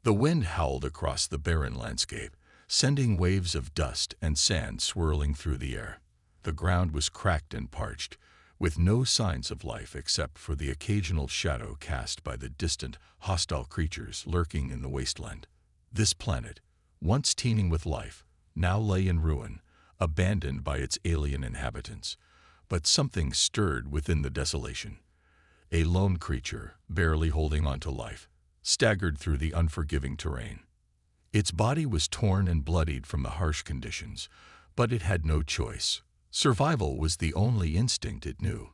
The wind howled across the barren landscape, sending waves of dust and sand swirling through the air. The ground was cracked and parched, with no signs of life except for the occasional shadow cast by the distant, hostile creatures lurking in the wasteland. This planet, once teeming with life, now lay in ruin, abandoned by its alien inhabitants. But something stirred within the desolation. A lone creature, barely holding on to life, staggered through the unforgiving terrain. Its body was torn and bloodied from the harsh conditions, but it had no choice. Survival was the only instinct it knew.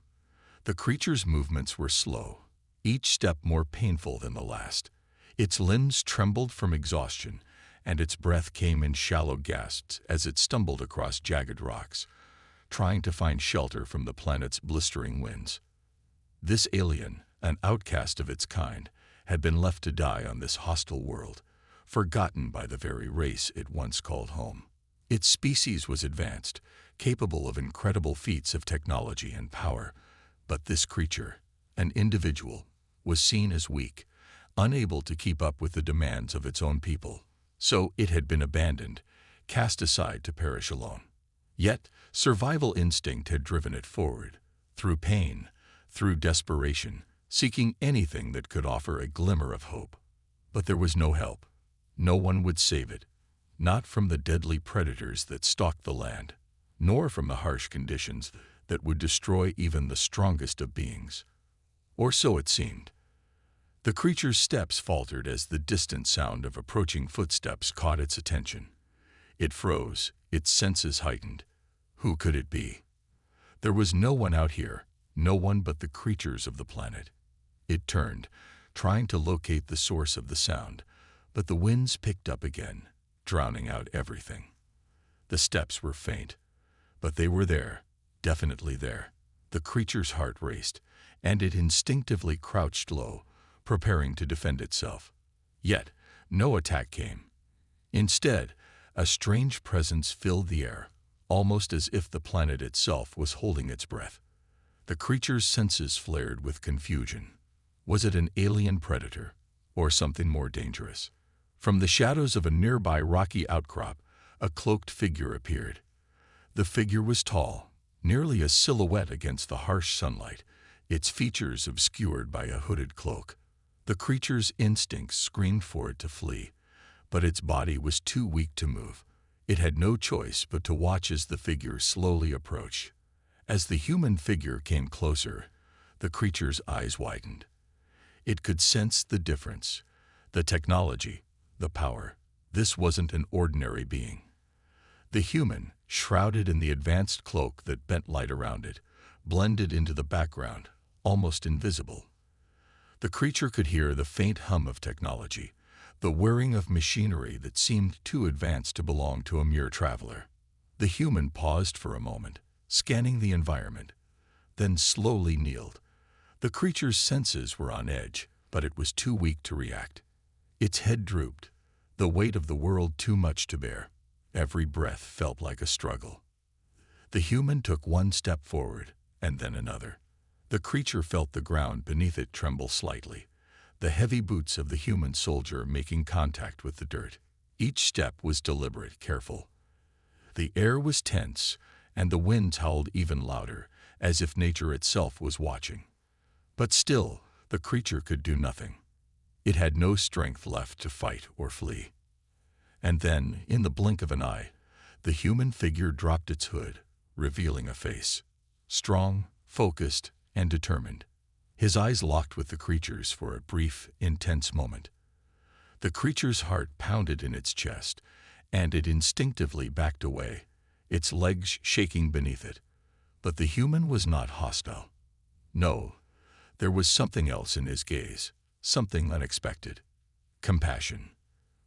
The creature's movements were slow, each step more painful than the last. Its limbs trembled from exhaustion, and its breath came in shallow gasps as it stumbled across jagged rocks, trying to find shelter from the planet's blistering winds. This alien, an outcast of its kind, had been left to die on this hostile world, forgotten by the very race it once called home. Its species was advanced, capable of incredible feats of technology and power, but this creature, an individual, was seen as weak, unable to keep up with the demands of its own people. So it had been abandoned, cast aside to perish alone. Yet, survival instinct had driven it forward, through pain, through desperation, seeking anything that could offer a glimmer of hope. But there was no help. No one would save it, not from the deadly predators that stalked the land, nor from the harsh conditions that would destroy even the strongest of beings. Or so it seemed. The creature's steps faltered as the distant sound of approaching footsteps caught its attention. It froze, its senses heightened. Who could it be? There was no one out here, no one but the creatures of the planet. It turned, trying to locate the source of the sound, but the winds picked up again, drowning out everything. The steps were faint, but they were there, definitely there. The creature's heart raced, and it instinctively crouched low, preparing to defend itself. Yet, no attack came. Instead, a strange presence filled the air, almost as if the planet itself was holding its breath. The creature's senses flared with confusion. Was it an alien predator, or something more dangerous? From the shadows of a nearby rocky outcrop, a cloaked figure appeared. The figure was tall, nearly a silhouette against the harsh sunlight, its features obscured by a hooded cloak. The creature's instincts screamed for it to flee, but its body was too weak to move. It had no choice but to watch as the figure slowly approached. As the human figure came closer, the creature's eyes widened. It could sense the difference, the technology, the power. This wasn't an ordinary being. The human, shrouded in the advanced cloak that bent light around it, blended into the background, almost invisible. The creature could hear the faint hum of technology, the whirring of machinery that seemed too advanced to belong to a mere traveler. The human paused for a moment, scanning the environment, then slowly kneeled. The creature's senses were on edge, but it was too weak to react. Its head drooped, the weight of the world too much to bear. Every breath felt like a struggle. The human took one step forward, and then another. The creature felt the ground beneath it tremble slightly, the heavy boots of the human soldier making contact with the dirt. Each step was deliberate, careful. The air was tense, and the winds howled even louder, as if nature itself was watching. But still, the creature could do nothing. It had no strength left to fight or flee. And then, in the blink of an eye, the human figure dropped its hood, revealing a face. Strong, focused, and determined. His eyes locked with the creature's for a brief, intense moment. The creature's heart pounded in its chest, and it instinctively backed away, its legs shaking beneath it. But the human was not hostile. No, there was something else in his gaze, something unexpected. Compassion.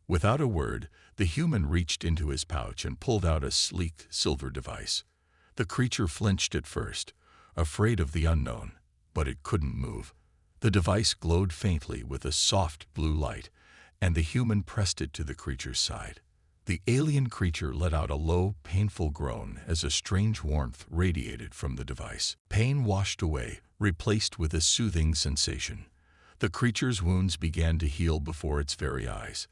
Without a word, the human reached into his pouch and pulled out a sleek silver device. The creature flinched at first, afraid of the unknown, but it couldn't move. The device glowed faintly with a soft blue light, and the human pressed it to the creature's side. The alien creature let out a low, painful groan as a strange warmth radiated from the device. Pain washed away, replaced with a soothing sensation. The creature's wounds began to heal before its very eyes,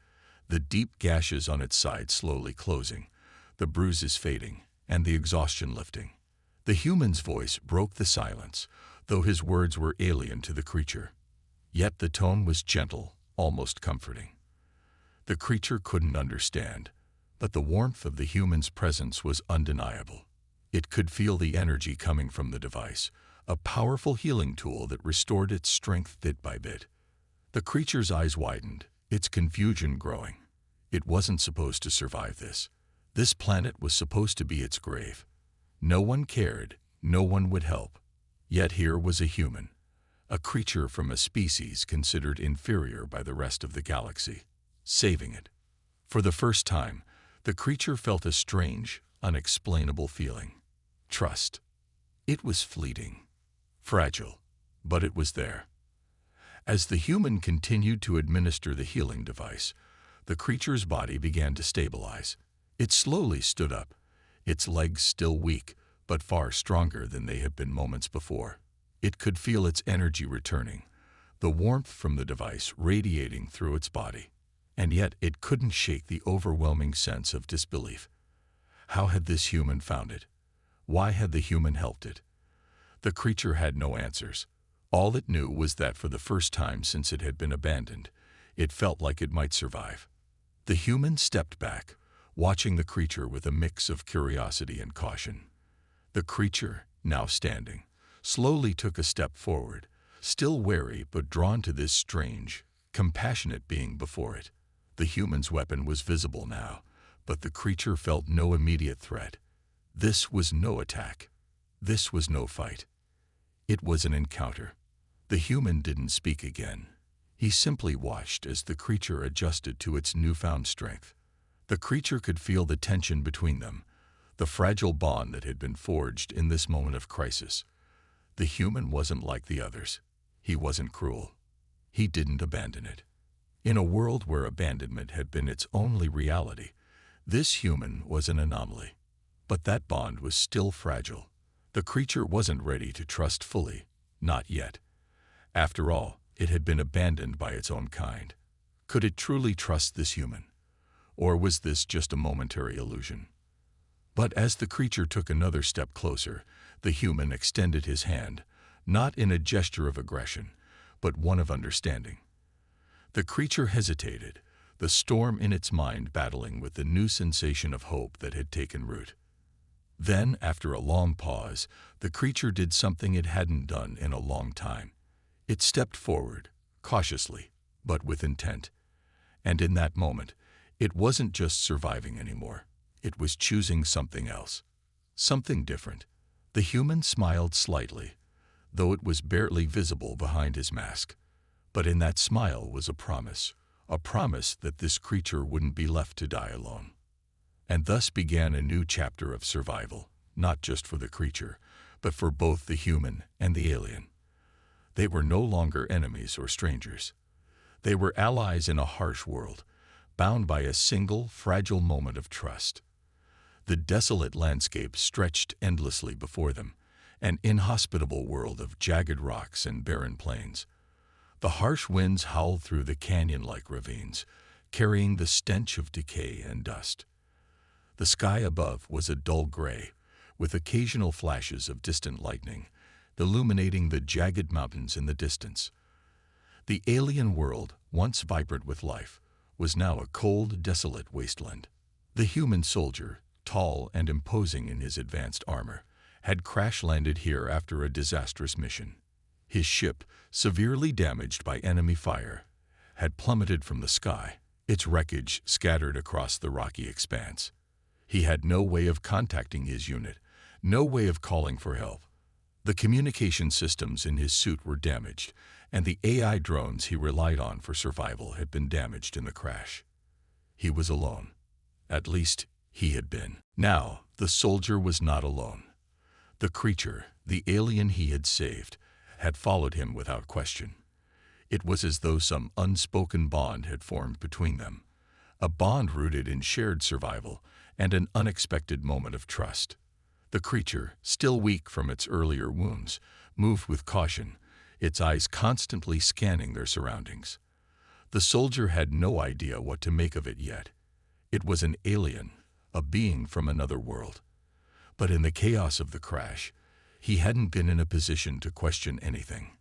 the deep gashes on its side slowly closing, the bruises fading, and the exhaustion lifting. The human's voice broke the silence, though his words were alien to the creature. Yet the tone was gentle, almost comforting. The creature couldn't understand, but the warmth of the human's presence was undeniable. It could feel the energy coming from the device, a powerful healing tool that restored its strength bit by bit. The creature's eyes widened, its confusion growing. It wasn't supposed to survive this. This planet was supposed to be its grave. No one cared, no one would help. Yet here was a human, a creature from a species considered inferior by the rest of the galaxy, saving it. For the first time, the creature felt a strange, unexplainable feeling. Trust. It was fleeting, fragile, but it was there. As the human continued to administer the healing device, the creature's body began to stabilize. It slowly stood up, its legs still weak, but far stronger than they had been moments before. It could feel its energy returning, the warmth from the device radiating through its body. And yet it couldn't shake the overwhelming sense of disbelief. How had this human found it? Why had the human helped it? The creature had no answers. All it knew was that for the first time since it had been abandoned, it felt like it might survive. The human stepped back, watching the creature with a mix of curiosity and caution. The creature, now standing, slowly took a step forward, still wary but drawn to this strange, compassionate being before it. The human's weapon was visible now, but the creature felt no immediate threat. This was no attack. This was no fight. It was an encounter. The human didn't speak again. He simply watched as the creature adjusted to its newfound strength. The creature could feel the tension between them, the fragile bond that had been forged in this moment of crisis. The human wasn't like the others. He wasn't cruel. He didn't abandon it. In a world where abandonment had been its only reality, this human was an anomaly. But that bond was still fragile. The creature wasn't ready to trust fully, not yet. After all, it had been abandoned by its own kind. Could it truly trust this human? Or was this just a momentary illusion? But as the creature took another step closer, the human extended his hand, not in a gesture of aggression, but one of understanding. The creature hesitated, the storm in its mind battling with the new sensation of hope that had taken root. Then, after a long pause, the creature did something it hadn't done in a long time. It stepped forward, cautiously, but with intent. And in that moment, it wasn't just surviving anymore. It was choosing something else. Something different. The human smiled slightly, though it was barely visible behind his mask. But in that smile was a promise that this creature wouldn't be left to die alone. And thus began a new chapter of survival, not just for the creature, but for both the human and the alien. They were no longer enemies or strangers. They were allies in a harsh world, bound by a single, fragile moment of trust. The desolate landscape stretched endlessly before them, an inhospitable world of jagged rocks and barren plains. The harsh winds howled through the canyon-like ravines, carrying the stench of decay and dust. The sky above was a dull gray, with occasional flashes of distant lightning, illuminating the jagged mountains in the distance. The alien world, once vibrant with life, was now a cold, desolate wasteland. The human soldier, tall and imposing in his advanced armor, had crash-landed here after a disastrous mission. His ship, severely damaged by enemy fire, had plummeted from the sky, its wreckage scattered across the rocky expanse. He had no way of contacting his unit, no way of calling for help. The communication systems in his suit were damaged, and the AI drones he relied on for survival had been damaged in the crash. He was alone. At least, he had been. Now, the soldier was not alone. The creature, the alien he had saved, had followed him without question. It was as though some unspoken bond had formed between them, a bond rooted in shared survival and an unexpected moment of trust. The creature, still weak from its earlier wounds, moved with caution, its eyes constantly scanning their surroundings. The soldier had no idea what to make of it yet. It was an alien, a being from another world. But in the chaos of the crash, he hadn't been in a position to question anything.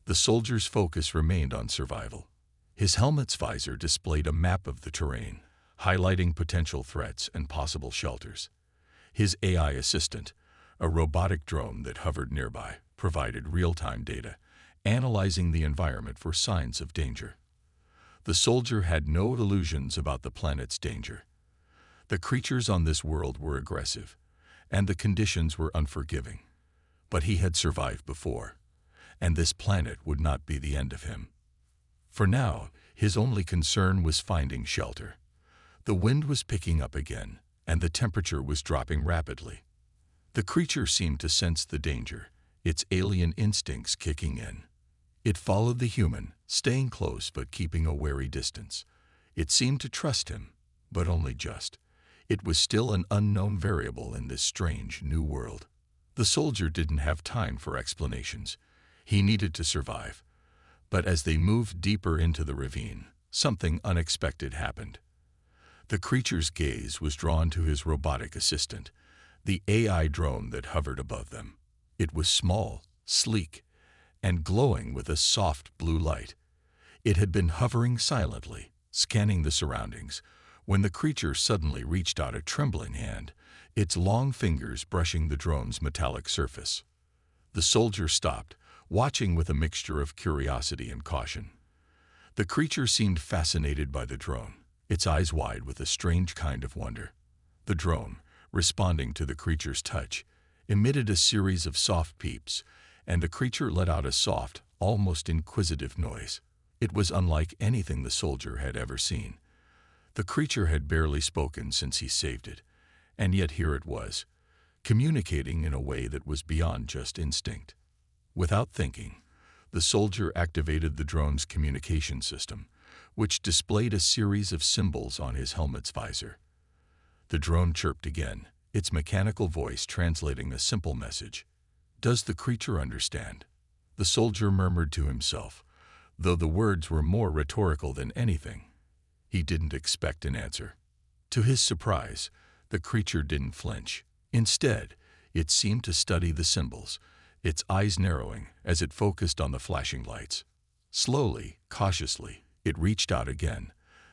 The soldier's focus remained on survival. His helmet's visor displayed a map of the terrain, highlighting potential threats and possible shelters. His AI assistant, a robotic drone that hovered nearby, provided real-time data, analyzing the environment for signs of danger. The soldier had no illusions about the planet's danger. The creatures on this world were aggressive, and the conditions were unforgiving. But he had survived before, and this planet would not be the end of him. For now, his only concern was finding shelter. The wind was picking up again, and the temperature was dropping rapidly. The creature seemed to sense the danger, its alien instincts kicking in. It followed the human, staying close but keeping a wary distance. It seemed to trust him, but only just. It was still an unknown variable in this strange new world. The soldier didn't have time for explanations. He needed to survive. But as they moved deeper into the ravine, something unexpected happened. The creature's gaze was drawn to his robotic assistant, the AI drone that hovered above them. It was small, sleek, and glowing with a soft blue light. It had been hovering silently, scanning the surroundings, when the creature suddenly reached out a trembling hand, its long fingers brushing the drone's metallic surface. The soldier stopped, watching with a mixture of curiosity and caution. The creature seemed fascinated by the drone, its eyes wide with a strange kind of wonder. The drone, responding to the creature's touch, emitted a series of soft peeps, and the creature let out a soft, almost inquisitive noise. It was unlike anything the soldier had ever seen. The creature had barely spoken since he saved it, and yet here it was, communicating in a way that was beyond just instinct. Without thinking, the soldier activated the drone's communication system, which displayed a series of symbols on his helmet's visor. The drone chirped again, its mechanical voice translating a simple message. "Does the creature understand?" The soldier murmured to himself, though the words were more rhetorical than anything. He didn't expect an answer. To his surprise, the creature didn't flinch. Instead, it seemed to study the symbols, its eyes narrowing as it focused on the flashing lights. Slowly, cautiously, it reached out again,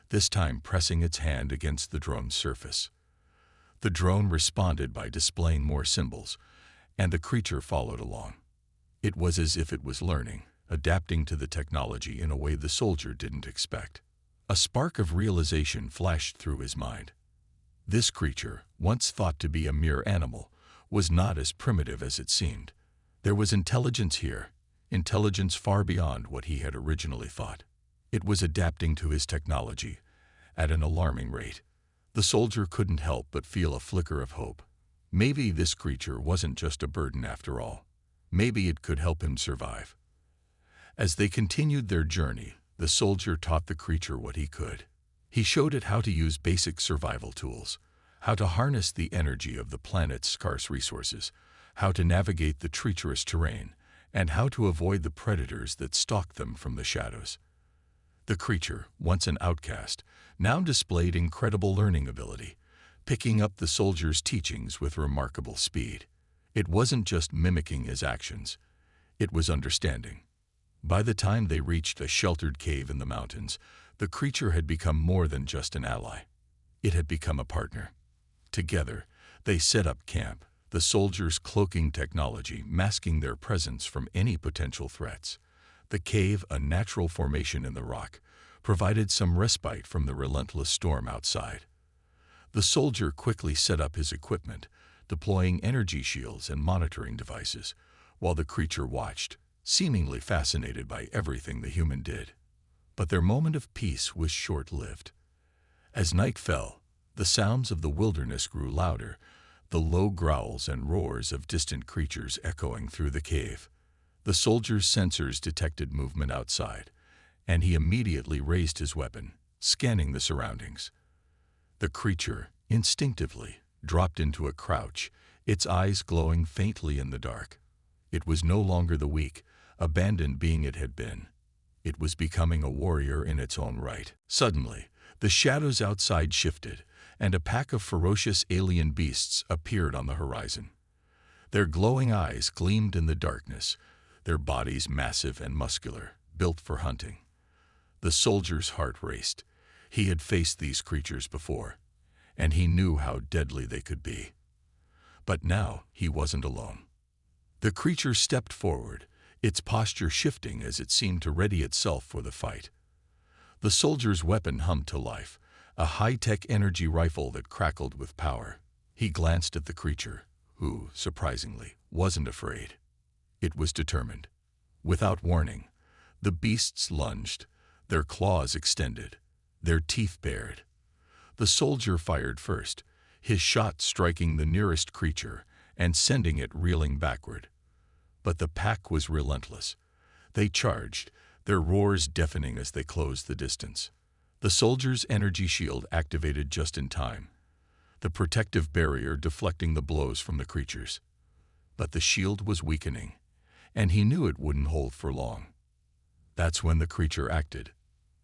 this time pressing its hand against the drone's surface. The drone responded by displaying more symbols, and the creature followed along. It was as if it was learning, adapting to the technology in a way the soldier didn't expect. A spark of realization flashed through his mind. This creature, once thought to be a mere animal, was not as primitive as it seemed. There was intelligence here, intelligence far beyond what he had originally thought. It was adapting to his technology at an alarming rate. The soldier couldn't help but feel a flicker of hope. Maybe this creature wasn't just a burden after all. Maybe it could help him survive. As they continued their journey, the soldier taught the creature what he could. He showed it how to use basic survival tools, how to harness the energy of the planet's scarce resources, how to navigate the treacherous terrain, and how to avoid the predators that stalked them from the shadows. The creature, once an outcast, now displayed incredible learning ability, picking up the soldier's teachings with remarkable speed. It wasn't just mimicking his actions, it was understanding. By the time they reached a sheltered cave in the mountains, the creature had become more than just an ally. It had become a partner. Together, they set up camp, the soldiers' cloaking technology masking their presence from any potential threats. The cave, a natural formation in the rock, provided some respite from the relentless storm outside. The soldier quickly set up his equipment, deploying energy shields and monitoring devices, while the creature watched, seemingly fascinated by everything the human did. But their moment of peace was short-lived. As night fell, the sounds of the wilderness grew louder, the low growls and roars of distant creatures echoing through the cave. The soldier's sensors detected movement outside, and he immediately raised his weapon, scanning the surroundings. The creature, instinctively, dropped into a crouch, its eyes glowing faintly in the dark. It was no longer the weak, abandoned being it had been. It was becoming a warrior in its own right. Suddenly, the shadows outside shifted, and a pack of ferocious alien beasts appeared on the horizon. Their glowing eyes gleamed in the darkness, their bodies massive and muscular, built for hunting. The soldier's heart raced. He had faced these creatures before, and he knew how deadly they could be. But now he wasn't alone. The creature stepped forward, its posture shifting as it seemed to ready itself for the fight. The soldier's weapon hummed to life, a high-tech energy rifle that crackled with power. He glanced at the creature, who, surprisingly, wasn't afraid. It was determined. Without warning, the beasts lunged, their claws extended, their teeth bared. The soldier fired first, his shot striking the nearest creature and sending it reeling backward. But the pack was relentless. They charged, their roars deafening as they closed the distance. The soldier's energy shield activated just in time, the protective barrier deflecting the blows from the creatures. But the shield was weakening, and he knew it wouldn't hold for long. That's when the creature acted.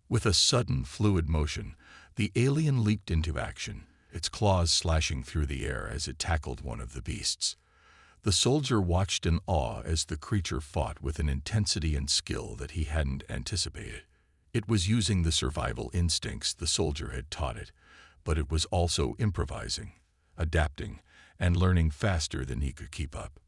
With a sudden, fluid motion, the alien leaped into action, its claws slashing through the air as it tackled one of the beasts. The soldier watched in awe as the creature fought with an intensity and skill that he hadn't anticipated. It was using the survival instincts the soldier had taught it, but it was also improvising, adapting, and learning faster than he could keep up.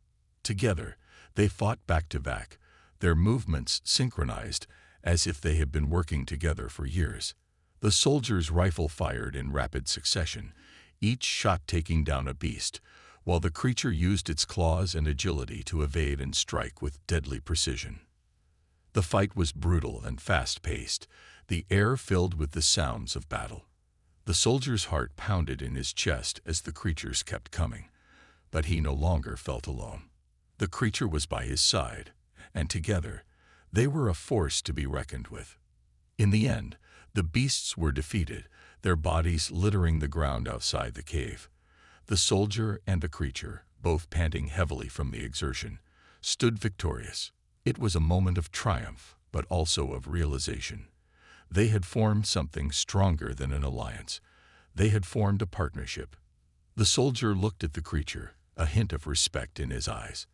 Together, they fought back to back, their movements synchronized as if they had been working together for years. The soldier's rifle fired in rapid succession, each shot taking down a beast, while the creature used its claws and agility to evade and strike with deadly precision. The fight was brutal and fast-paced, the air filled with the sounds of battle. The soldier's heart pounded in his chest as the creatures kept coming, but he no longer felt alone. The creature was by his side, and together, they were a force to be reckoned with. In the end, the beasts were defeated, their bodies littering the ground outside the cave. The soldier and the creature, both panting heavily from the exertion, stood victorious. It was a moment of triumph, but also of realization. They had formed something stronger than an alliance. They had formed a partnership. The soldier looked at the creature, a hint of respect in his eyes.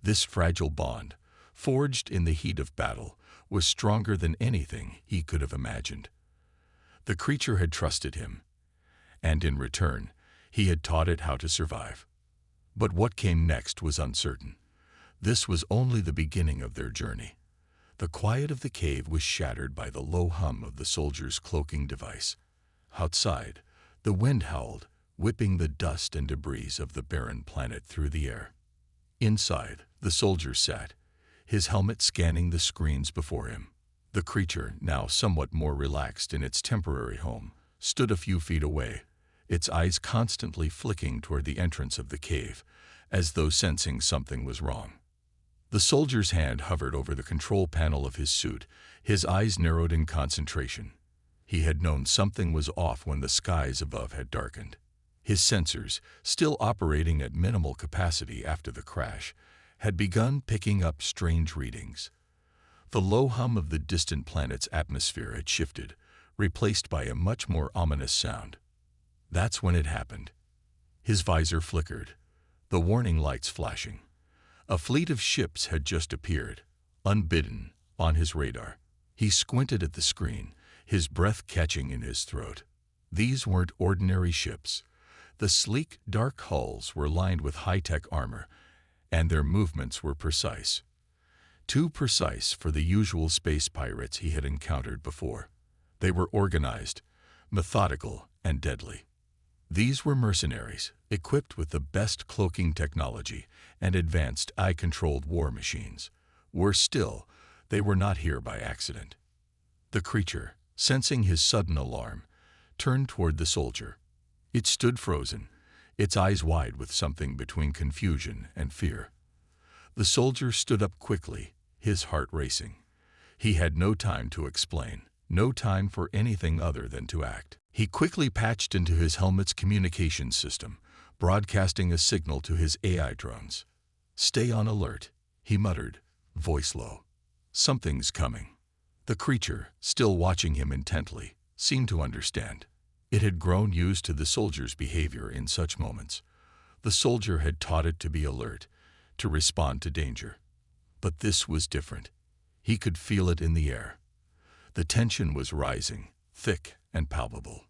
This fragile bond, forged in the heat of battle, was stronger than anything he could have imagined. The creature had trusted him, and in return, he had taught it how to survive. But what came next was uncertain. This was only the beginning of their journey. The quiet of the cave was shattered by the low hum of the soldier's cloaking device. Outside, the wind howled, whipping the dust and debris of the barren planet through the air. Inside, the soldier sat, his helmet scanning the screens before him. The creature, now somewhat more relaxed in its temporary home, stood a few feet away, its eyes constantly flicking toward the entrance of the cave, as though sensing something was wrong. The soldier's hand hovered over the control panel of his suit, his eyes narrowed in concentration. He had known something was off when the skies above had darkened. His sensors, still operating at minimal capacity after the crash, had begun picking up strange readings. The low hum of the distant planet's atmosphere had shifted, replaced by a much more ominous sound. That's when it happened. His visor flickered, the warning lights flashing. A fleet of ships had just appeared, unbidden, on his radar. He squinted at the screen, his breath catching in his throat. These weren't ordinary ships. The sleek, dark hulls were lined with high-tech armor, and their movements were precise. Too precise for the usual space pirates he had encountered before. They were organized, methodical, and deadly. These were mercenaries, equipped with the best cloaking technology and advanced eye-controlled war machines. Worse still, they were not here by accident. The creature, sensing his sudden alarm, turned toward the soldier. It stood frozen, its eyes wide with something between confusion and fear. The soldier stood up quickly, his heart racing. He had no time to explain, no time for anything other than to act. He quickly patched into his helmet's communications system, broadcasting a signal to his AI drones. "Stay on alert," he muttered, voice low. Something's coming. The creature, still watching him intently, seemed to understand. It had grown used to the soldier's behavior in such moments. The soldier had taught it to be alert, to respond to danger. But this was different. He could feel it in the air. The tension was rising, thick and palpable.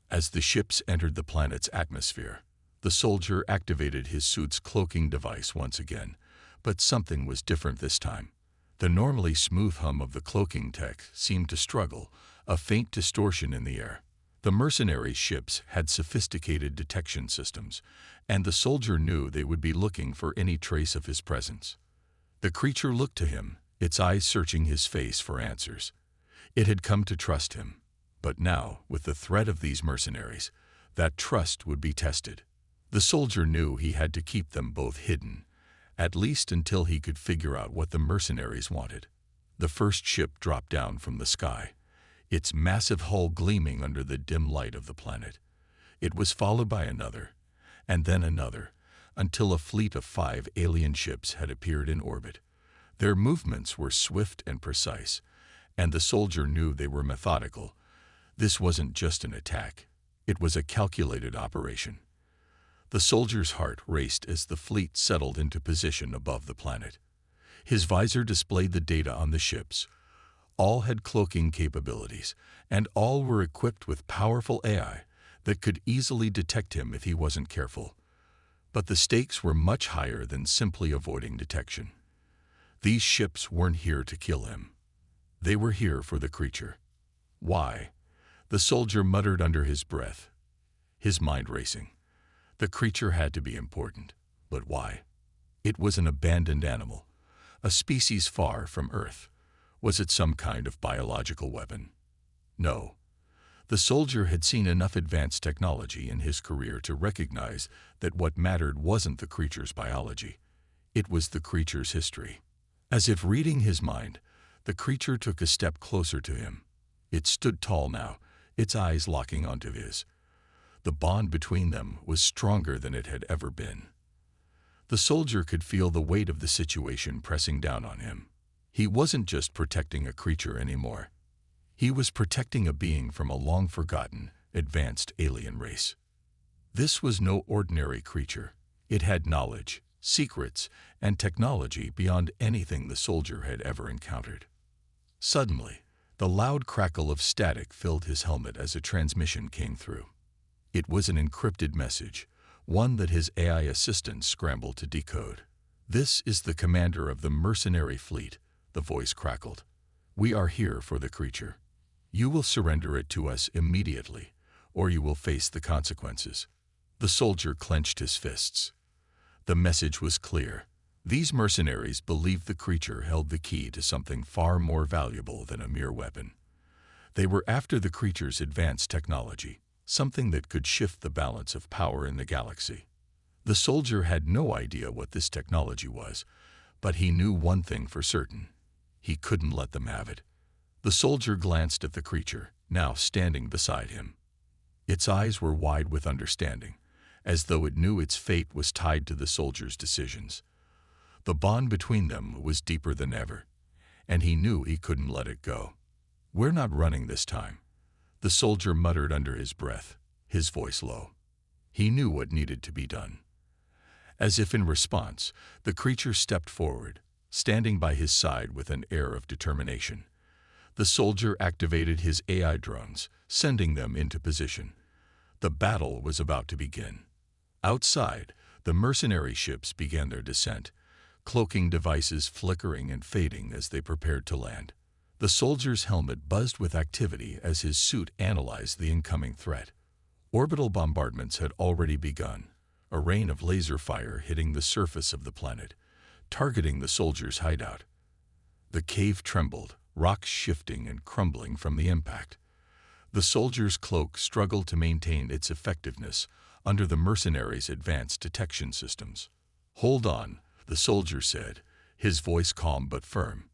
As the ships entered the planet's atmosphere, the soldier activated his suit's cloaking device once again, but something was different this time. The normally smooth hum of the cloaking tech seemed to struggle, a faint distortion in the air. The mercenary ships had sophisticated detection systems, and the soldier knew they would be looking for any trace of his presence. The creature looked to him, its eyes searching his face for answers. It had come to trust him. But now, with the threat of these mercenaries, that trust would be tested. The soldier knew he had to keep them both hidden, at least until he could figure out what the mercenaries wanted. The first ship dropped down from the sky, its massive hull gleaming under the dim light of the planet. It was followed by another, and then another, until a fleet of 5 alien ships had appeared in orbit. Their movements were swift and precise, and the soldier knew they were methodical. This wasn't just an attack. It was a calculated operation. The soldier's heart raced as the fleet settled into position above the planet. His visor displayed the data on the ships. All had cloaking capabilities, and all were equipped with powerful AI that could easily detect him if he wasn't careful. But the stakes were much higher than simply avoiding detection. These ships weren't here to kill him. They were here for the creature. Why? The soldier muttered under his breath, his mind racing. The creature had to be important. But why? It was an abandoned animal, a species far from Earth. Was it some kind of biological weapon? No. The soldier had seen enough advanced technology in his career to recognize that what mattered wasn't the creature's biology. It was the creature's history. As if reading his mind, the creature took a step closer to him. It stood tall now, its eyes locking onto his. The bond between them was stronger than it had ever been. The soldier could feel the weight of the situation pressing down on him. He wasn't just protecting a creature anymore. He was protecting a being from a long-forgotten, advanced alien race. This was no ordinary creature. It had knowledge, secrets, and technology beyond anything the soldier had ever encountered. Suddenly, the loud crackle of static filled his helmet as a transmission came through. It was an encrypted message, one that his AI assistant scrambled to decode. "This is the commander of the mercenary fleet," the voice crackled. "We are here for the creature. You will surrender it to us immediately, or you will face the consequences." The soldier clenched his fists. The message was clear. These mercenaries believed the creature held the key to something far more valuable than a mere weapon. They were after the creature's advanced technology, something that could shift the balance of power in the galaxy. The soldier had no idea what this technology was, but he knew one thing for certain. He couldn't let them have it. The soldier glanced at the creature, now standing beside him. Its eyes were wide with understanding, as though it knew its fate was tied to the soldier's decisions. The bond between them was deeper than ever, and he knew he couldn't let it go. "We're not running this time," the soldier muttered under his breath, his voice low. He knew what needed to be done. As if in response, the creature stepped forward, standing by his side with an air of determination. The soldier activated his AI drones, sending them into position. The battle was about to begin. Outside, the mercenary ships began their descent, cloaking devices flickering and fading as they prepared to land. The soldier's helmet buzzed with activity as his suit analyzed the incoming threat. Orbital bombardments had already begun, a rain of laser fire hitting the surface of the planet, targeting the soldier's hideout. The cave trembled, rocks shifting and crumbling from the impact. The soldier's cloak struggled to maintain its effectiveness under the mercenaries' advanced detection systems. "Hold on," the soldier said, his voice calm but firm.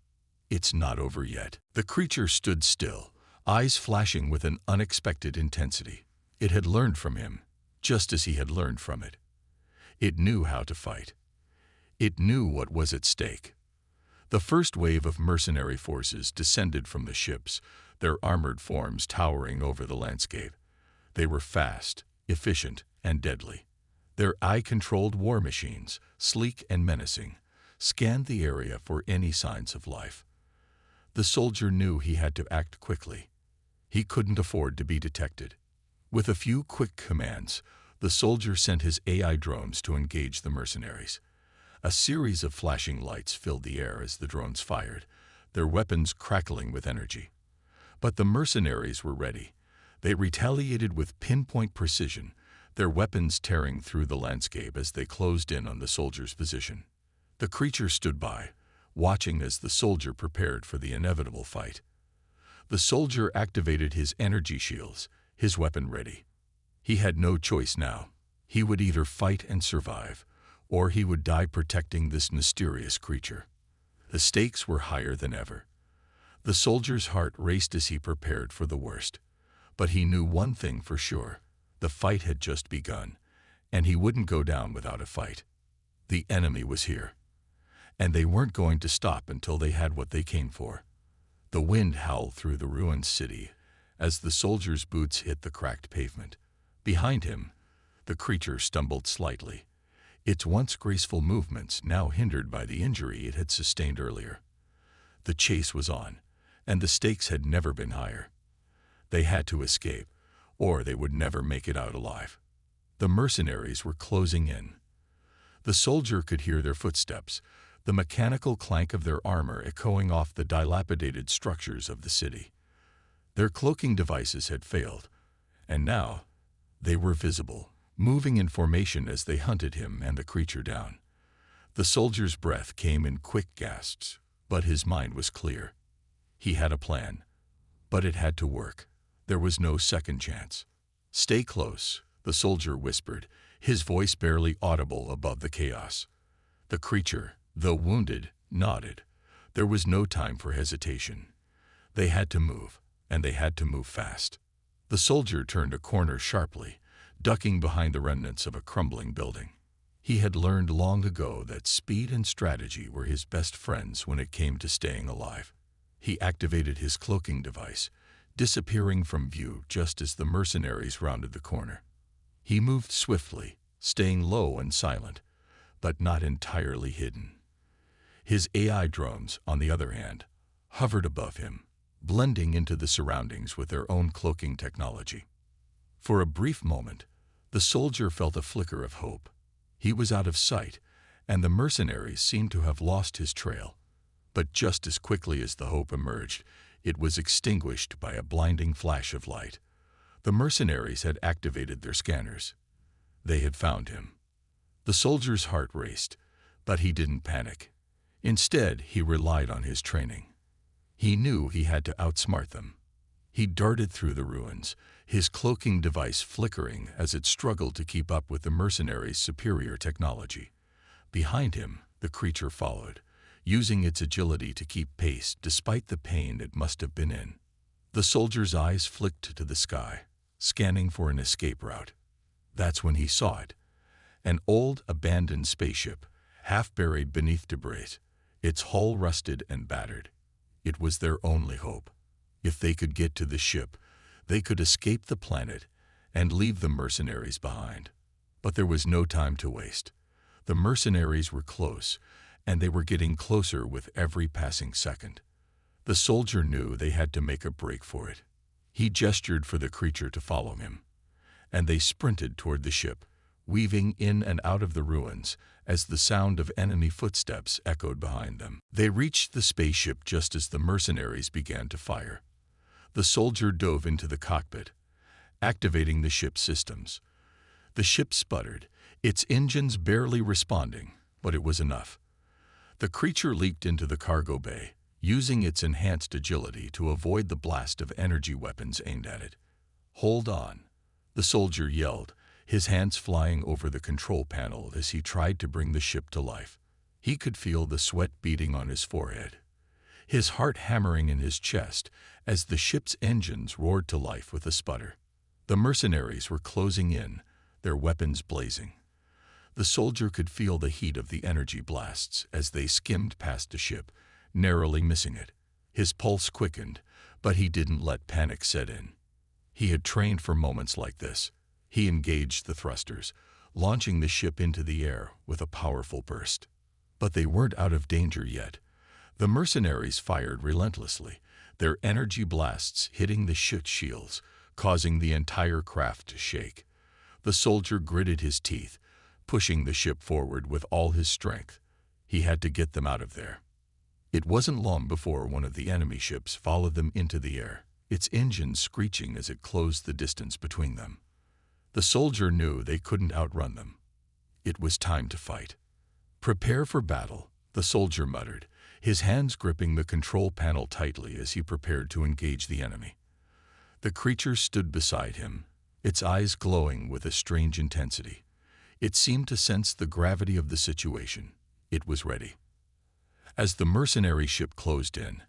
"It's not over yet." The creature stood still, eyes flashing with an unexpected intensity. It had learned from him, just as he had learned from it. It knew how to fight. It knew what was at stake. The first wave of mercenary forces descended from the ships, their armored forms towering over the landscape. They were fast, efficient, and deadly. Their eye-controlled war machines, sleek and menacing, scanned the area for any signs of life. The soldier knew he had to act quickly. He couldn't afford to be detected. With a few quick commands, the soldier sent his AI drones to engage the mercenaries. A series of flashing lights filled the air as the drones fired, their weapons crackling with energy. But the mercenaries were ready. They retaliated with pinpoint precision, their weapons tearing through the landscape as they closed in on the soldier's position. The creature stood by, watching as the soldier prepared for the inevitable fight. The soldier activated his energy shields, his weapon ready. He had no choice now. He would either fight and survive, or he would die protecting this mysterious creature. The stakes were higher than ever. The soldier's heart raced as he prepared for the worst. But he knew one thing for sure. The fight had just begun, and he wouldn't go down without a fight. The enemy was here, and they weren't going to stop until they had what they came for. The wind howled through the ruined city as the soldier's boots hit the cracked pavement. Behind him, the creature stumbled slightly, its once graceful movements now hindered by the injury it had sustained earlier. The chase was on, and the stakes had never been higher. They had to escape, or they would never make it out alive. The mercenaries were closing in. The soldier could hear their footsteps, the mechanical clank of their armor echoing off the dilapidated structures of the city. Their cloaking devices had failed, and now they were visible, moving in formation as they hunted him and the creature down. The soldier's breath came in quick gasps, but his mind was clear. He had a plan, but it had to work. There was no second chance. "Stay close," the soldier whispered, his voice barely audible above the chaos. The creature, though wounded, nodded. There was no time for hesitation. They had to move, and they had to move fast. The soldier turned a corner sharply, ducking behind the remnants of a crumbling building. He had learned long ago that speed and strategy were his best friends when it came to staying alive. He activated his cloaking device, disappearing from view just as the mercenaries rounded the corner. He moved swiftly, staying low and silent, but not entirely hidden. His AI drones, on the other hand, hovered above him, blending into the surroundings with their own cloaking technology. For a brief moment, the soldier felt a flicker of hope. He was out of sight, and the mercenaries seemed to have lost his trail. But just as quickly as the hope emerged, it was extinguished by a blinding flash of light. The mercenaries had activated their scanners. They had found him. The soldier's heart raced, but he didn't panic. Instead, he relied on his training. He knew he had to outsmart them. He darted through the ruins, his cloaking device flickering as it struggled to keep up with the mercenaries' superior technology. Behind him, the creature followed, using its agility to keep pace despite the pain it must have been in. The soldier's eyes flicked to the sky, scanning for an escape route. That's when he saw it. An old, abandoned spaceship, half buried beneath debris, its hull rusted and battered. It was their only hope. If they could get to the ship, they could escape the planet and leave the mercenaries behind. But there was no time to waste. The mercenaries were close, and they were getting closer with every passing second. The soldier knew they had to make a break for it. He gestured for the creature to follow him, and they sprinted toward the ship, weaving in and out of the ruins as the sound of enemy footsteps echoed behind them. They reached the spaceship just as the mercenaries began to fire. The soldier dove into the cockpit, activating the ship's systems. The ship sputtered, its engines barely responding, but it was enough. The creature leaped into the cargo bay, using its enhanced agility to avoid the blast of energy weapons aimed at it. "Hold on," the soldier yelled, his hands flying over the control panel as he tried to bring the ship to life. He could feel the sweat beading on his forehead, his heart hammering in his chest as the ship's engines roared to life with a sputter. The mercenaries were closing in, their weapons blazing. The soldier could feel the heat of the energy blasts as they skimmed past the ship, narrowly missing it. His pulse quickened, but he didn't let panic set in. He had trained for moments like this. He engaged the thrusters, launching the ship into the air with a powerful burst. But they weren't out of danger yet. The mercenaries fired relentlessly, their energy blasts hitting the ship's shields, causing the entire craft to shake. The soldier gritted his teeth, pushing the ship forward with all his strength. He had to get them out of there. It wasn't long before one of the enemy ships followed them into the air, its engine screeching as it closed the distance between them. The soldier knew they couldn't outrun them. It was time to fight. "Prepare for battle," the soldier muttered, his hands gripping the control panel tightly as he prepared to engage the enemy. The creature stood beside him, its eyes glowing with a strange intensity. It seemed to sense the gravity of the situation. It was ready. As the mercenary ship closed in,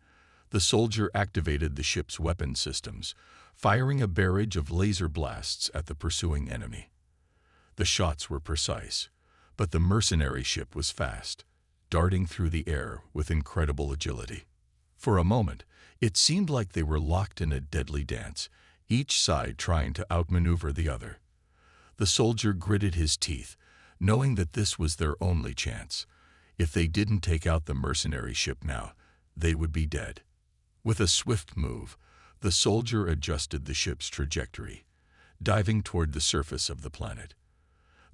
the soldier activated the ship's weapon systems, firing a barrage of laser blasts at the pursuing enemy. The shots were precise, but the mercenary ship was fast, darting through the air with incredible agility. For a moment, it seemed like they were locked in a deadly dance, each side trying to outmaneuver the other. The soldier gritted his teeth, knowing that this was their only chance. If they didn't take out the mercenary ship now, they would be dead. With a swift move, the soldier adjusted the ship's trajectory, diving toward the surface of the planet.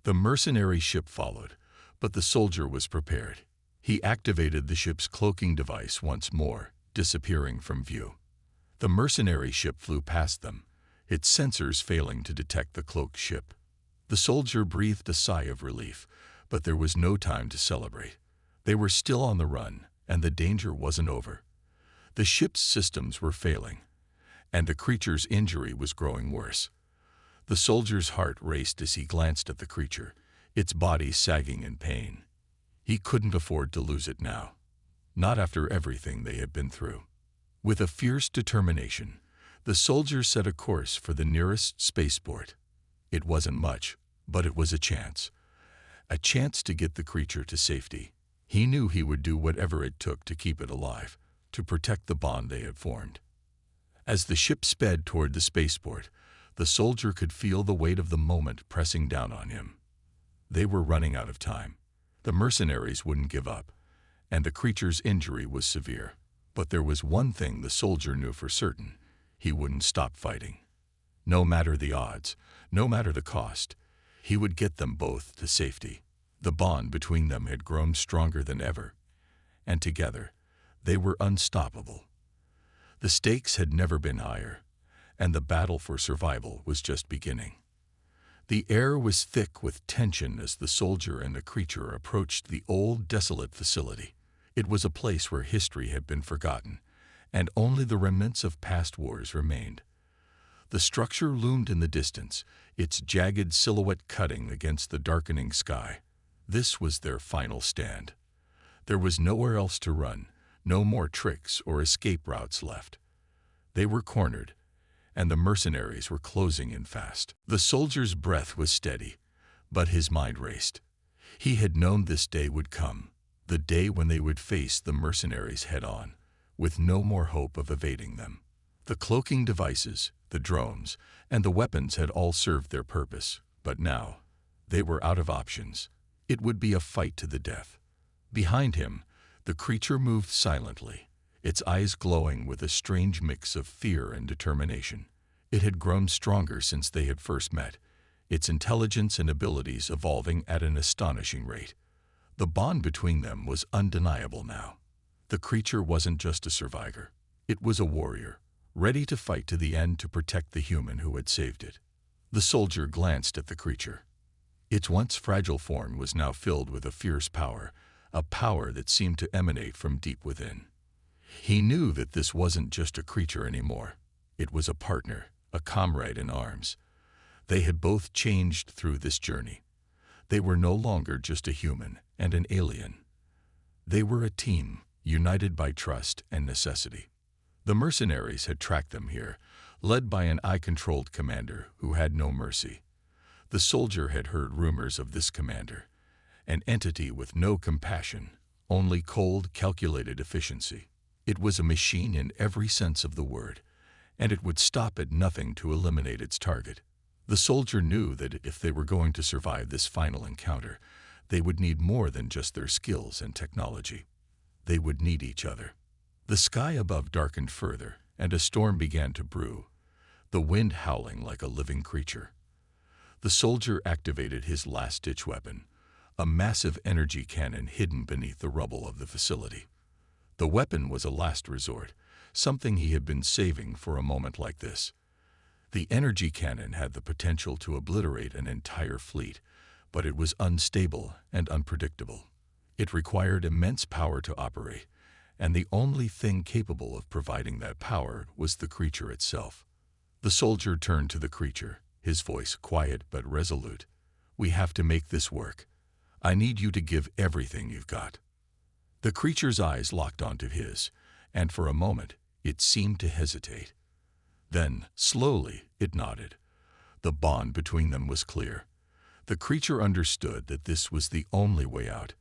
The mercenary ship followed, but the soldier was prepared. He activated the ship's cloaking device once more, disappearing from view. The mercenary ship flew past them, its sensors failing to detect the cloaked ship. The soldier breathed a sigh of relief, but there was no time to celebrate. They were still on the run, and the danger wasn't over. The ship's systems were failing, and the creature's injury was growing worse. The soldier's heart raced as he glanced at the creature, its body sagging in pain. He couldn't afford to lose it now, not after everything they had been through. With a fierce determination, the soldier set a course for the nearest spaceport. It wasn't much, but it was a chance to get the creature to safety. He knew he would do whatever it took to keep it alive, to protect the bond they had formed. As the ship sped toward the spaceport, the soldier could feel the weight of the moment pressing down on him. They were running out of time. The mercenaries wouldn't give up, and the creature's injury was severe. But there was one thing the soldier knew for certain: he wouldn't stop fighting. No matter the odds, no matter the cost, he would get them both to safety. The bond between them had grown stronger than ever, and together they were unstoppable. The stakes had never been higher, and the battle for survival was just beginning. The air was thick with tension as the soldier and the creature approached the old, desolate facility. It was a place where history had been forgotten, and only the remnants of past wars remained. The structure loomed in the distance, its jagged silhouette cutting against the darkening sky. This was their final stand. There was nowhere else to run, no more tricks or escape routes left. They were cornered, and the mercenaries were closing in fast. The soldier's breath was steady, but his mind raced. He had known this day would come, the day when they would face the mercenaries head-on, with no more hope of evading them. The cloaking devices, the drones, and the weapons had all served their purpose, but now they were out of options. It would be a fight to the death. Behind him, the creature moved silently, its eyes glowing with a strange mix of fear and determination. It had grown stronger since they had first met, its intelligence and abilities evolving at an astonishing rate. The bond between them was undeniable now. The creature wasn't just a survivor. It was a warrior, ready to fight to the end to protect the human who had saved it. The soldier glanced at the creature. Its once fragile form was now filled with a fierce power, a power that seemed to emanate from deep within. He knew that this wasn't just a creature anymore. It was a partner, a comrade in arms. They had both changed through this journey. They were no longer just a human and an alien. They were a team, united by trust and necessity. The mercenaries had tracked them here, led by an eye-controlled commander who had no mercy. The soldier had heard rumors of this commander, an entity with no compassion, only cold, calculated efficiency. It was a machine in every sense of the word, and it would stop at nothing to eliminate its target. The soldier knew that if they were going to survive this final encounter, they would need more than just their skills and technology. They would need each other. The sky above darkened further, and a storm began to brew, the wind howling like a living creature. The soldier activated his last-ditch weapon, a massive energy cannon hidden beneath the rubble of the facility. The weapon was a last resort, something he had been saving for a moment like this. The energy cannon had the potential to obliterate an entire fleet, but it was unstable and unpredictable. It required immense power to operate, and the only thing capable of providing that power was the creature itself. The soldier turned to the creature, his voice quiet but resolute. "We have to make this work. I need you to give everything you've got." The creature's eyes locked onto his, and for a moment it seemed to hesitate. Then, slowly, it nodded. The bond between them was clear. The creature understood that this was the only way out.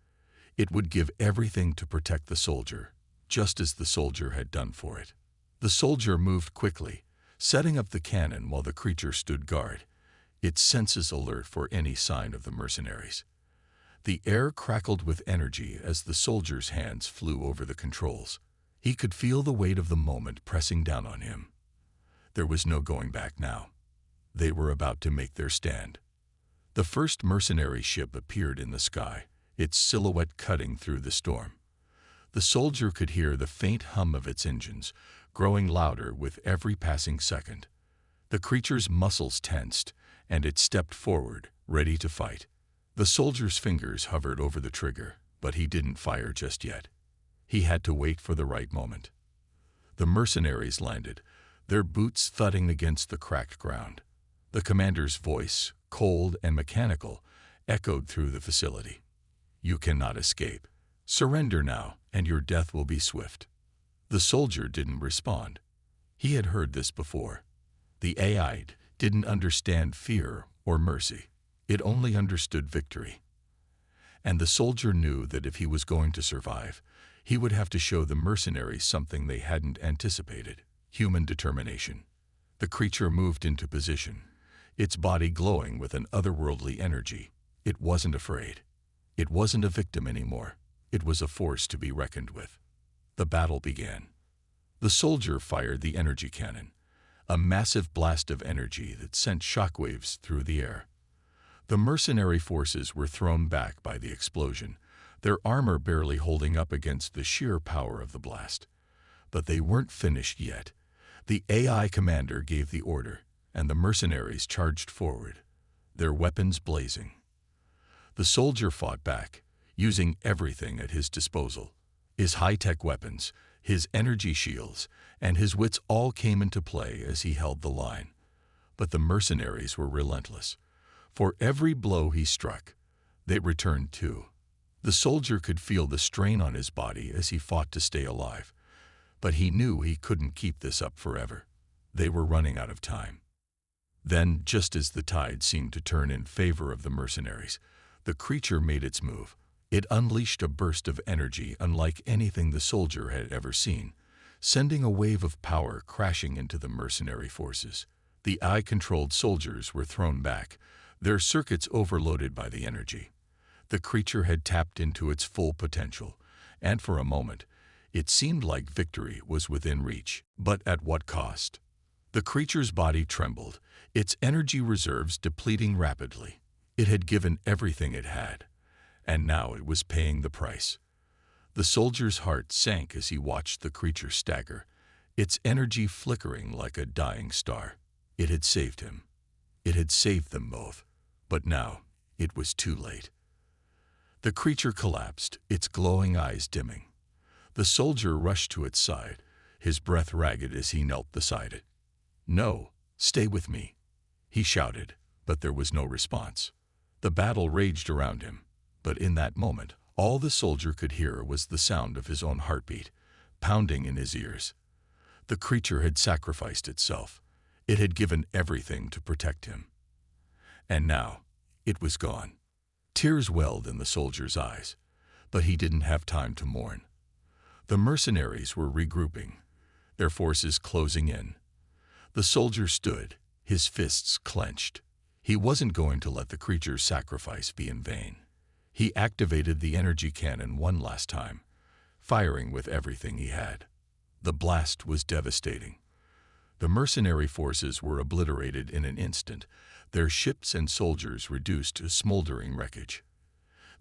It would give everything to protect the soldier, just as the soldier had done for it. The soldier moved quickly, setting up the cannon while the creature stood guard, its senses alert for any sign of the mercenaries. The air crackled with energy as the soldier's hands flew over the controls. He could feel the weight of the moment pressing down on him. There was no going back now. They were about to make their stand. The first mercenary ship appeared in the sky, its silhouette cutting through the storm. The soldier could hear the faint hum of its engines, growing louder with every passing second. The creature's muscles tensed, and it stepped forward, ready to fight. The soldier's fingers hovered over the trigger, but he didn't fire just yet. He had to wait for the right moment. The mercenaries landed, their boots thudding against the cracked ground. The commander's voice, cold and mechanical, echoed through the facility. "You cannot escape. Surrender now, and your death will be swift." The soldier didn't respond. He had heard this before. The AI didn't understand fear or mercy. It only understood victory. And the soldier knew that if he was going to survive, he would have to show the mercenaries something they hadn't anticipated: human determination. The creature moved into position, its body glowing with an otherworldly energy. It wasn't afraid. It wasn't a victim anymore. It was a force to be reckoned with. The battle began. The soldier fired the energy cannon, a massive blast of energy that sent shockwaves through the air. The mercenary forces were thrown back by the explosion, their armor barely holding up against the sheer power of the blast. But they weren't finished yet. The AI commander gave the order, and the mercenaries charged forward, their weapons blazing. The soldier fought back, using everything at his disposal. His high-tech weapons, his energy shields, and his wits all came into play as he held the line. But the mercenaries were relentless. For every blow he struck, they returned too. The soldier could feel the strain on his body as he fought to stay alive. But he knew he couldn't keep this up forever. They were running out of time. Then, just as the tide seemed to turn in favor of the mercenaries, the creature made its move. It unleashed a burst of energy unlike anything the soldier had ever seen, sending a wave of power crashing into the mercenary forces. The AI-controlled soldiers were thrown back, their circuits overloaded by the energy. The creature had tapped into its full potential, and for a moment, it seemed like victory was within reach. But at what cost? The creature's body trembled, its energy reserves depleting rapidly. It had given everything it had, and now it was paying the price. The soldier's heart sank as he watched the creature stagger, its energy flickering like a dying star. It had saved him. It had saved them both. But now, it was too late. The creature collapsed, its glowing eyes dimming. The soldier rushed to its side, his breath ragged as he knelt beside it. "No, stay with me," he shouted, but there was no response. The battle raged around him, but in that moment, all the soldier could hear was the sound of his own heartbeat, pounding in his ears. The creature had sacrificed itself. It had given everything to protect him. And now, it was gone. Tears welled in the soldier's eyes. But he didn't have time to mourn. The mercenaries were regrouping, their forces closing in. The soldier stood, his fists clenched. He wasn't going to let the creature's sacrifice be in vain. He activated the energy cannon one last time, firing with everything he had. The blast was devastating. The mercenary forces were obliterated in an instant, their ships and soldiers reduced to smoldering wreckage.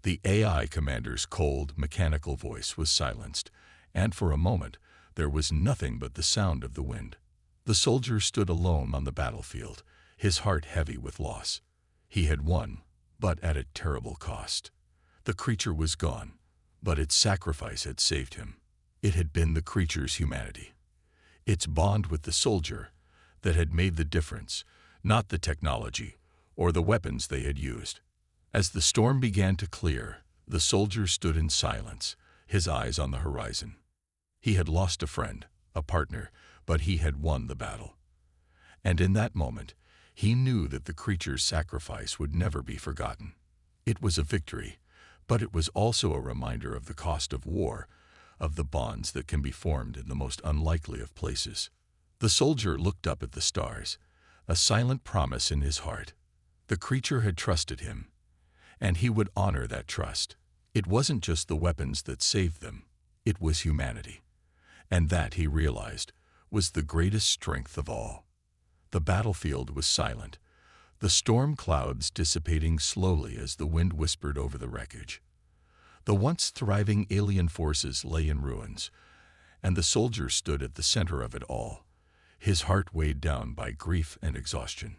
The AI commander's cold, mechanical voice was silenced, and for a moment there was nothing but the sound of the wind. The soldier stood alone on the battlefield, his heart heavy with loss. He had won, but at a terrible cost. The creature was gone, but its sacrifice had saved him. It had been the creature's humanity, its bond with the soldier, that had made the difference, not the technology or the weapons they had used. As the storm began to clear, the soldier stood in silence, his eyes on the horizon. He had lost a friend, a partner, but he had won the battle. And in that moment, he knew that the creature's sacrifice would never be forgotten. It was a victory, but it was also a reminder of the cost of war, of the bonds that can be formed in the most unlikely of places. The soldier looked up at the stars, a silent promise in his heart. The creature had trusted him, and he would honor that trust. It wasn't just the weapons that saved them, it was humanity. And that, he realized, was the greatest strength of all. The battlefield was silent, the storm clouds dissipating slowly as the wind whispered over the wreckage. The once thriving alien forces lay in ruins, and the soldier stood at the center of it all, his heart weighed down by grief and exhaustion.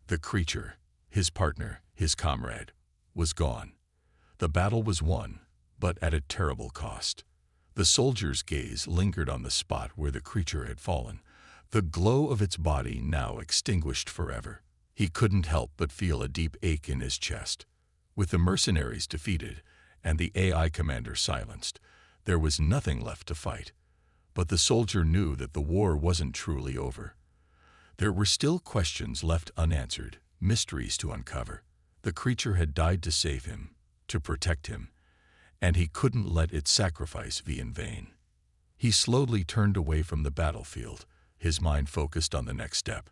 The creature, his partner, his comrade, was gone. The battle was won, but at a terrible cost. The soldier's gaze lingered on the spot where the creature had fallen, the glow of its body now extinguished forever. He couldn't help but feel a deep ache in his chest. With the mercenaries defeated and the AI commander silenced, there was nothing left to fight. But the soldier knew that the war wasn't truly over. There were still questions left unanswered, mysteries to uncover. The creature had died to save him, to protect him, and he couldn't let its sacrifice be in vain. He slowly turned away from the battlefield, his mind focused on the next step.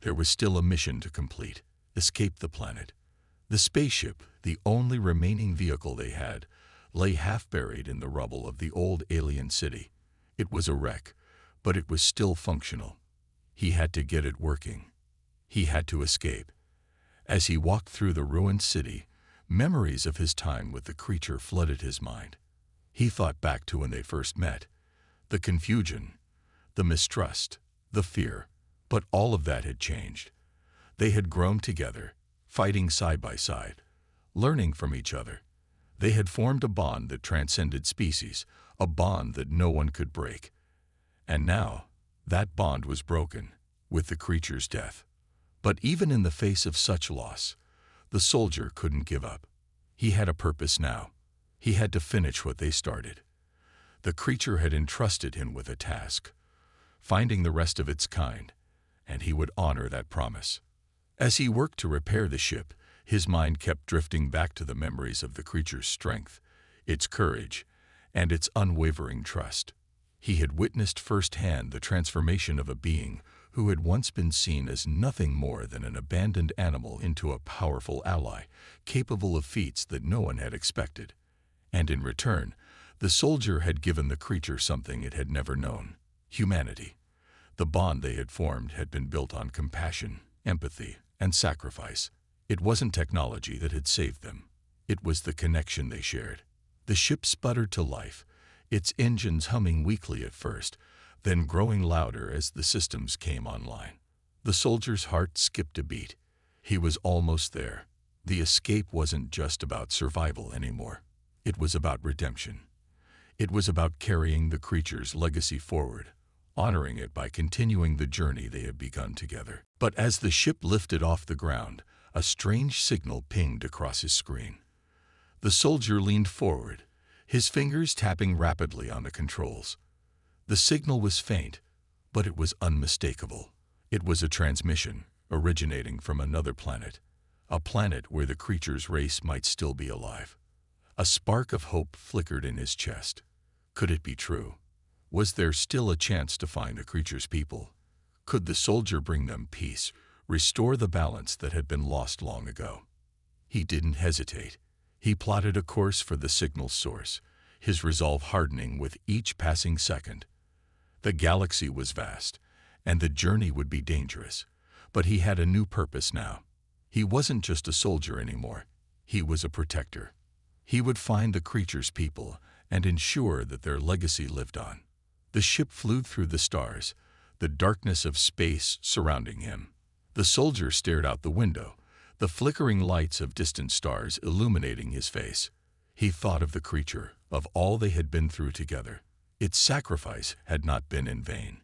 There was still a mission to complete: escape the planet. The spaceship, the only remaining vehicle they had, lay half-buried in the rubble of the old alien city. It was a wreck, but it was still functional. He had to get it working. He had to escape. As he walked through the ruined city, memories of his time with the creature flooded his mind. He thought back to when they first met, the confusion, the mistrust, the fear, but all of that had changed. They had grown together, fighting side by side, learning from each other. They had formed a bond that transcended species, a bond that no one could break. And now, that bond was broken, with the creature's death. But even in the face of such loss, the soldier couldn't give up. He had a purpose now. He had to finish what they started. The creature had entrusted him with a task, finding the rest of its kind, and he would honor that promise. As he worked to repair the ship, his mind kept drifting back to the memories of the creature's strength, its courage, and its unwavering trust. He had witnessed firsthand the transformation of a being who had once been seen as nothing more than an abandoned animal into a powerful ally, capable of feats that no one had expected. And in return, the soldier had given the creature something it had never known: humanity. The bond they had formed had been built on compassion, empathy, and sacrifice. It wasn't technology that had saved them. It was the connection they shared. The ship sputtered to life, its engines humming weakly at first, then growing louder as the systems came online. The soldier's heart skipped a beat. He was almost there. The escape wasn't just about survival anymore. It was about redemption. It was about carrying the creature's legacy forward, honoring it by continuing the journey they had begun together. But as the ship lifted off the ground, a strange signal pinged across his screen. The soldier leaned forward, his fingers tapping rapidly on the controls. The signal was faint, but it was unmistakable. It was a transmission originating from another planet, a planet where the creature's race might still be alive. A spark of hope flickered in his chest. Could it be true? Was there still a chance to find the creature's people? Could the soldier bring them peace, restore the balance that had been lost long ago? He didn't hesitate. He plotted a course for the signal's source, his resolve hardening with each passing second. The galaxy was vast, and the journey would be dangerous, but he had a new purpose now. He wasn't just a soldier anymore. He was a protector. He would find the creature's people and ensure that their legacy lived on. The ship flew through the stars, the darkness of space surrounding him. The soldier stared out the window, the flickering lights of distant stars illuminating his face. He thought of the creature, of all they had been through together. Its sacrifice had not been in vain.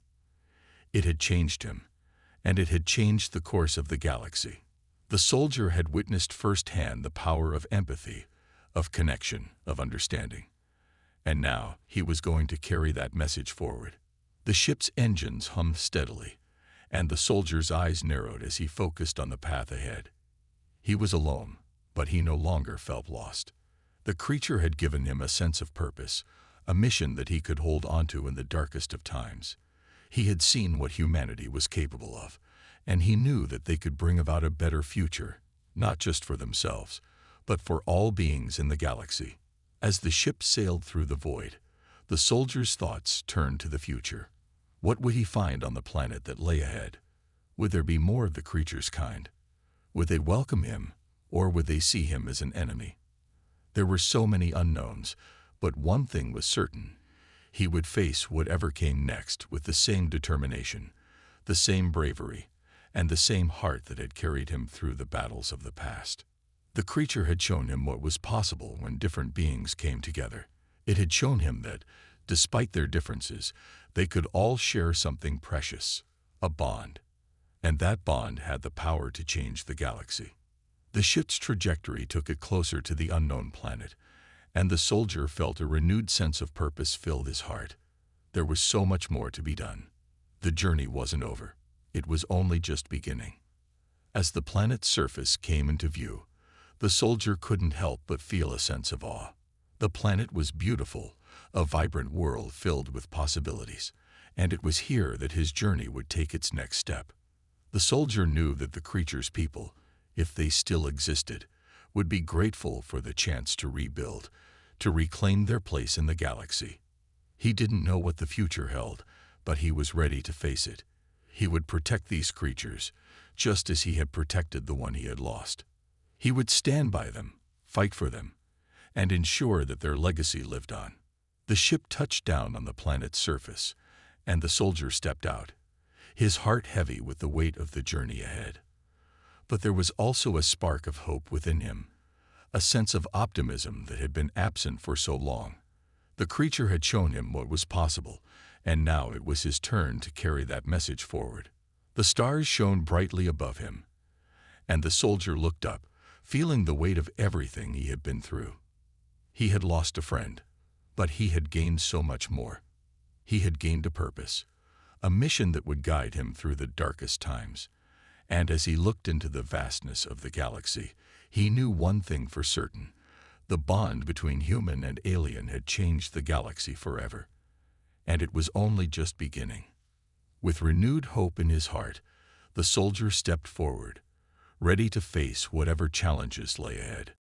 It had changed him, and it had changed the course of the galaxy. The soldier had witnessed firsthand the power of empathy, of connection, of understanding. And now he was going to carry that message forward. The ship's engines hummed steadily, and the soldier's eyes narrowed as he focused on the path ahead. He was alone, but he no longer felt lost. The creature had given him a sense of purpose, a mission that he could hold onto in the darkest of times. He had seen what humanity was capable of, and he knew that they could bring about a better future, not just for themselves, but for all beings in the galaxy. As the ship sailed through the void, the soldier's thoughts turned to the future. What would he find on the planet that lay ahead? Would there be more of the creature's kind? Would they welcome him, or would they see him as an enemy? There were so many unknowns, but one thing was certain. He would face whatever came next with the same determination, the same bravery, and the same heart that had carried him through the battles of the past. The creature had shown him what was possible when different beings came together. It had shown him that, despite their differences, they could all share something precious, a bond. And that bond had the power to change the galaxy. The ship's trajectory took it closer to the unknown planet, and the soldier felt a renewed sense of purpose fill his heart. There was so much more to be done. The journey wasn't over. It was only just beginning. As the planet's surface came into view, the soldier couldn't help but feel a sense of awe. The planet was beautiful, a vibrant world filled with possibilities, and it was here that his journey would take its next step. The soldier knew that the creature's people, if they still existed, would be grateful for the chance to rebuild, to reclaim their place in the galaxy. He didn't know what the future held, but he was ready to face it. He would protect these creatures, just as he had protected the one he had lost. He would stand by them, fight for them, and ensure that their legacy lived on. The ship touched down on the planet's surface, and the soldier stepped out, his heart heavy with the weight of the journey ahead. But there was also a spark of hope within him, a sense of optimism that had been absent for so long. The creature had shown him what was possible, and now it was his turn to carry that message forward. The stars shone brightly above him, and the soldier looked up, feeling the weight of everything he had been through. He had lost a friend, but he had gained so much more. He had gained a purpose, a mission that would guide him through the darkest times. And as he looked into the vastness of the galaxy, he knew one thing for certain. The bond between human and alien had changed the galaxy forever. And it was only just beginning. With renewed hope in his heart, the soldier stepped forward, ready to face whatever challenges lay ahead.